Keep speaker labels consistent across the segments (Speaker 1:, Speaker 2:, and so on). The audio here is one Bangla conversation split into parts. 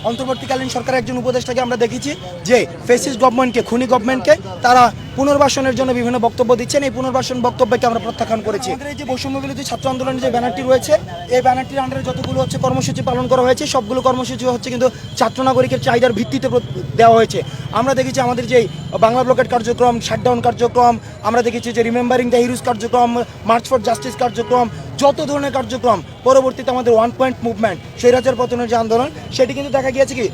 Speaker 1: অন্তর্বর্তীকালীন সরকারের একজন উপদেষ্টাকে আমরা দেখেছি যে ফ্যাসিস্ট গভর্নমেন্টকে, খুনি গভর্নমেন্টকে তারা পুনর্বাসনের জন্য বিভিন্ন বক্তব্য দিচ্ছেন। এই পুনর্বাসন বক্তব্যকে আমরা প্রত্যাখ্যান করেছি। আমাদের এই যে বৈষম্য বিরোধী ছাত্র আন্দোলনের যে ব্যানারটি রয়েছে, এই ব্যানারটির আন্ডারে যতগুলো হচ্ছে কর্মসূচি পালন করা হয়েছে, সবগুলো কর্মসূচি হচ্ছে কিন্তু ছাত্র নাগরিকের চাহিদার ভিত্তিতে দেওয়া হয়েছে। আমরা দেখেছি আমাদের যে বাংলা ব্লকেট কার্যক্রম, শাটডাউন কার্যক্রম, আমরা দেখেছি যে রিমেম্বারিং দ্য হিরোজ কার্যক্রম, মার্চ ফর জাস্টিস কার্যক্রম, যত ধরনের কার্যক্রম, পরবর্তীতে আমাদের 1 পয়েন্ট মুভমেন্ট, স্বৈরাচার পতনের যে আন্দোলন, সেটি কিন্তু দেখা গিয়েছে কি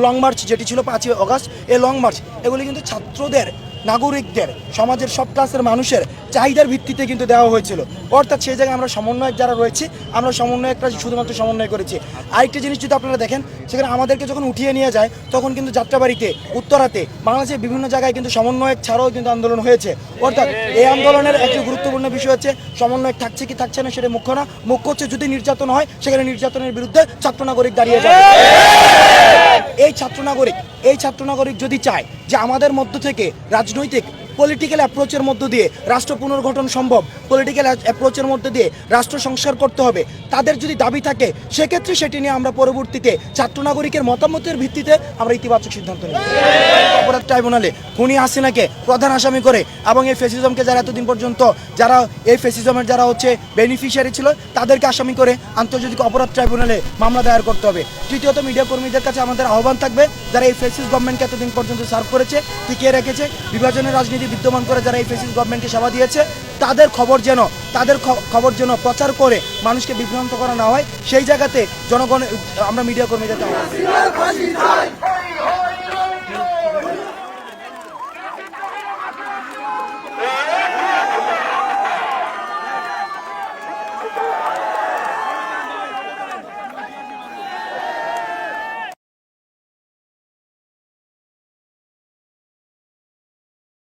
Speaker 1: লং মার্চ যেটি ছিল 5ই আগস্ট, এই লং মার্চ এগুলি কিন্তু ছাত্রদের, নাগরিকদের, সমাজের সব ক্লাসের মানুষের চাহিদার ভিত্তিতে কিন্তু দেওয়া হয়েছিল। অর্থাৎ সেই জায়গায় আমরা সমন্বয়ক যারা রয়েছি, আমরা সমন্বয়করা শুধুমাত্র সমন্বয় করেছি। আরেকটা জিনিস যদি আপনারা দেখেন, সেখানে আমাদেরকে যখন উঠিয়ে নিয়ে যায় তখন কিন্তু যাত্রাবাড়িতে, উত্তরাতে, বাংলাদেশের বিভিন্ন জায়গায় কিন্তু সমন্বয়ক ছাড়াও কিন্তু আন্দোলন হয়েছে। অর্থাৎ এই আন্দোলনের একটি গুরুত্বপূর্ণ বিষয় হচ্ছে সমন্বয়ক থাকছে কি থাকছে না সেটা মুখ্য না, মুখ্য হচ্ছে যদি নির্যাতন হয় সেখানে নির্যাতনের বিরুদ্ধে ছাত্র নাগরিক দাঁড়িয়ে যাবে। এই ছাত্র নাগরিক যদি চায় যে আমাদের মধ্য থেকে রাজনৈতিক পলিটিক্যাল অ্যাপ্রোচের মধ্য দিয়ে রাষ্ট্র পুনর্গঠন সম্ভব, পলিটিক্যাল অ্যাপ্রোচের মধ্যে দিয়ে রাষ্ট্র সংস্কার করতে হবে, তাদের যদি দাবি থাকে, সেক্ষেত্রে সেটি নিয়ে আমরা পরবর্তীতে ছাত্র নাগরিকের মতামতের ভিত্তিতে আমরা ইতিবাচক সিদ্ধান্ত নিই। অপরাধ ট্রাইব্যুনালে খুনি হাসিনাকে প্রধান আসামি করে এবং এই ফ্যাসিজমকে যারা এতদিন পর্যন্ত যারা এই ফ্যাসিজমের যারা হচ্ছে বেনিফিশিয়ারি ছিল, তাদেরকে আসামি করে আন্তর্জাতিক অপরাধ ট্রাইব্যুনালে মামলা দায়ের করতে হবে। তৃতীয়ত, মিডিয়া কর্মীদের কাছে আমাদের আহ্বান থাকবে, যারা এই ফ্যাসিস্ট গভর্নমেন্টকে এতদিন পর্যন্ত সার্ভ করেছে, টিকিয়ে রেখেছে, বিভাজনের রাজনীতি বিদ্যমান করে যারা এই ফ্যাসিস্ট গভর্নমেন্টকে সেবা দিয়েছে, তাদের খবর যেন প্রচার করে মানুষকে বিভ্রান্ত করা না হয়, সেই জায়গাতে জনগণ আমরা মিডিয়া কর্মীদের